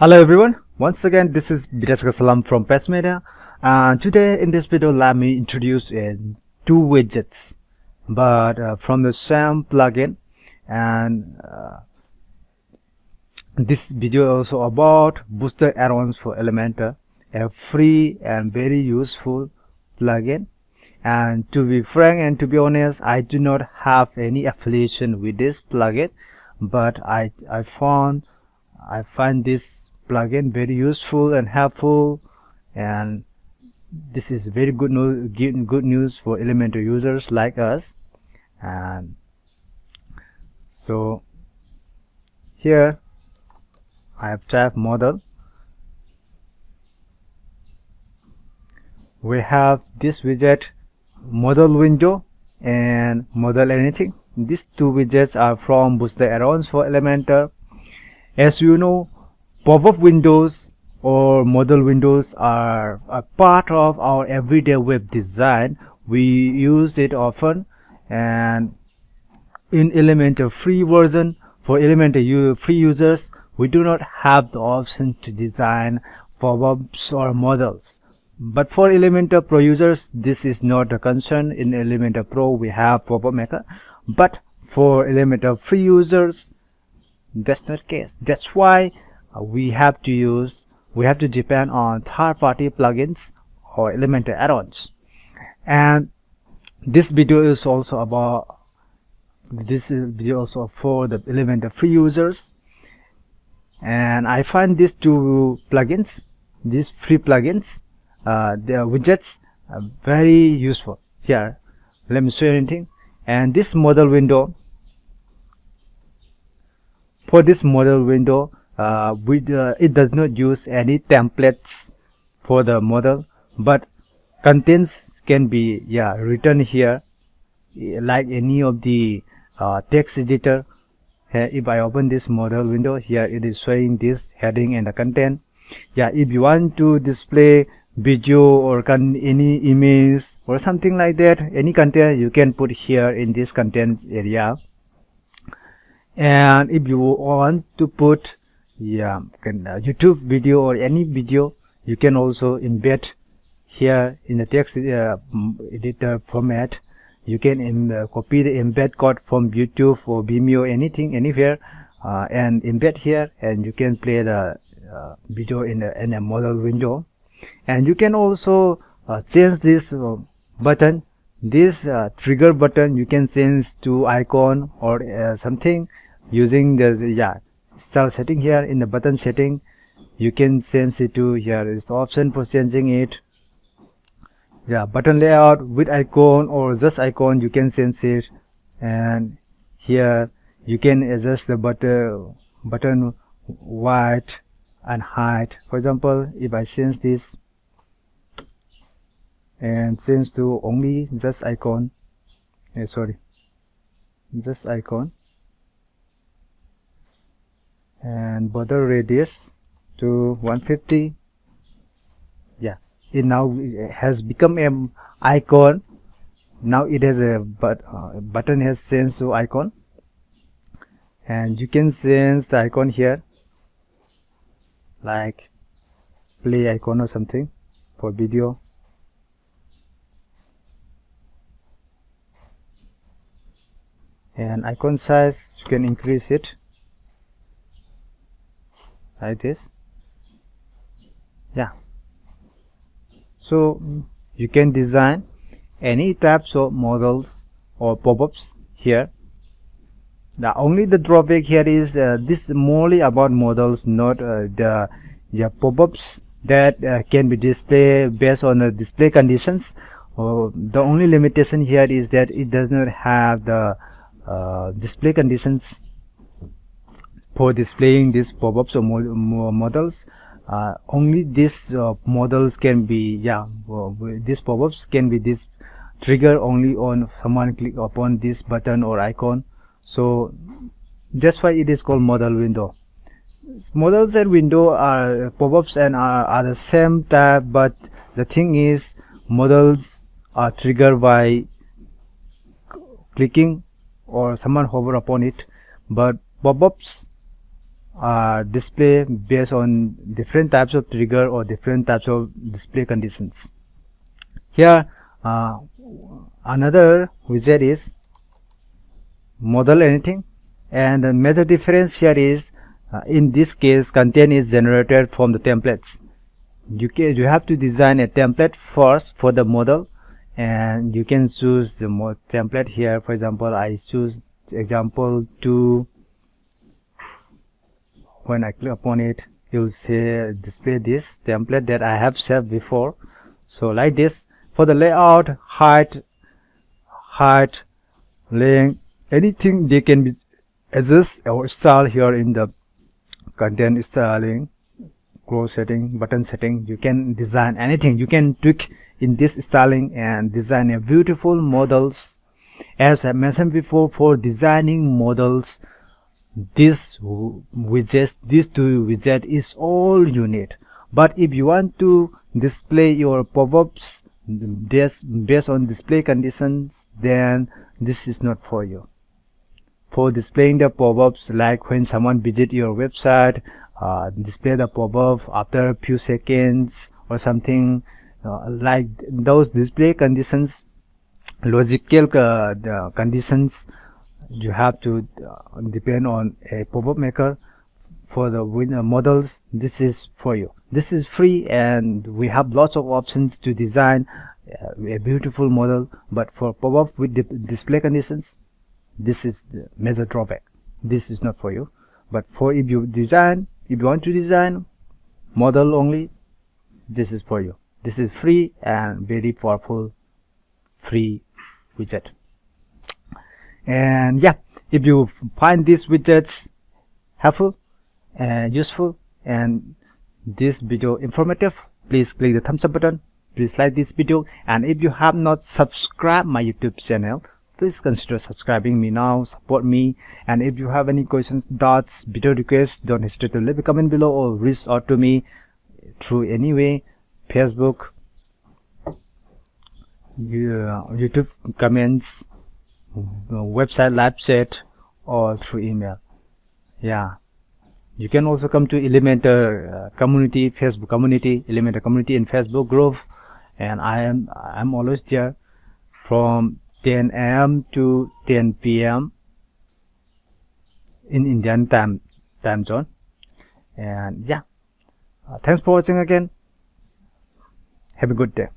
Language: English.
Hello everyone, once again this is Bidasaka Salam from Pets Media, and today in this video let me introduce two widgets but from the same plugin. And this video also about Booster Addons for Elementor, a free and very useful plugin. And to be frank and to be honest, I do not have any affiliation with this plugin, but I find this plugin very useful and helpful, and this is very good news for Elementor users like us. And so here I have typed model. We have this widget, Modal Window and Modal Anything. These two widgets are from Booster Addons for Elementor. As you know, pop-up windows or modal windows are a part of our everyday web design. We use it often, and in Elementor free version, for Elementor free users, we do not have the option to design pop-ups or models. But for Elementor Pro users, this is not a concern. In Elementor Pro we have pop-up maker, but for Elementor free users that's not the case. That's why we have to depend on third-party plugins or Elementor add-ons. And this video is also for the Elementor free users. And I find these two plugins, these free plugins, the widgets, are very useful. Here, let me show you anything. And this model window, for this model window, it does not use any templates for the model, but contents can be written here like any of the text editor. If I open this model window, here it is showing this heading and the content. If you want to display video or any image or something like that, any content you can put here in this content area. And if you want to put YouTube video or any video, you can also embed here in the text editor format. You can copy the embed code from YouTube or Vimeo, anything, anywhere, and embed here, and you can play the video in a model window. And you can also change this button, this trigger button. You can change to icon or something using the style setting. Here in the button setting, you can change it to, here is the option for changing it. Button layout with icon or just icon, you can change it. And here you can adjust the button width and height. For example, if I change this and change to only just icon, just icon, and border radius to 150, it now has become an icon. Now it has a button has changed to icon, and you can change the icon here like play icon or something for video. And icon size, you can increase it like this. So you can design any types of models or pop-ups here. Now only the drawback here is this is morely about models, not the pop-ups that can be displayed based on the display conditions. The only limitation here is that it does not have the display conditions for displaying these pop-ups or models. Only these models can be these pop-ups can be trigger only on someone click upon this button or icon. So that's why it is called model window. Models and window are pop-ups and are the same type, but the thing is models are triggered by clicking or someone hover upon it, but pop-ups display based on different types of trigger or different types of display conditions. Here another widget is Modal Anything, and the major difference here is in this case content is generated from the templates. You have to design a template first for the model, and you can choose the template here. For example, I choose example 2. When I click upon it, you'll say display this template that I have saved before. So like this, for the layout, height, length, anything they can be adjust or style here in the content styling, close setting, button setting. You can design anything. You can tweak in this styling and design a beautiful models. As I mentioned before, for designing models, these widgets, these two widgets is all you need. But if you want to display your pop-ups based on display conditions, then this is not for you. For displaying the pop-ups, like when someone visit your website, display the pop-up after a few seconds or something, like those display conditions, logical the conditions, you have to depend on a pop-up maker. For the models, this is for you. This is free, and we have lots of options to design a beautiful model. But for pop-up with display conditions, this is the major drawback. This is not for you. But for if you want to design model only, this is for you. This is free and very powerful free widget. And yeah, if you find these widgets helpful and useful and this video informative, please click the thumbs up button, please like this video, and if you have not subscribed my YouTube channel, please consider subscribing me now, support me. And if you have any questions, doubts, video requests, don't hesitate to leave a comment below or reach out to me through any way, Facebook, YouTube comments, website live chat, or through email. Yeah, you can also come to Elementor community, Facebook community, Elementor community and Facebook group, and I'm always there from 10 AM to 10 PM in Indian time zone. And yeah, thanks for watching again. Have a good day.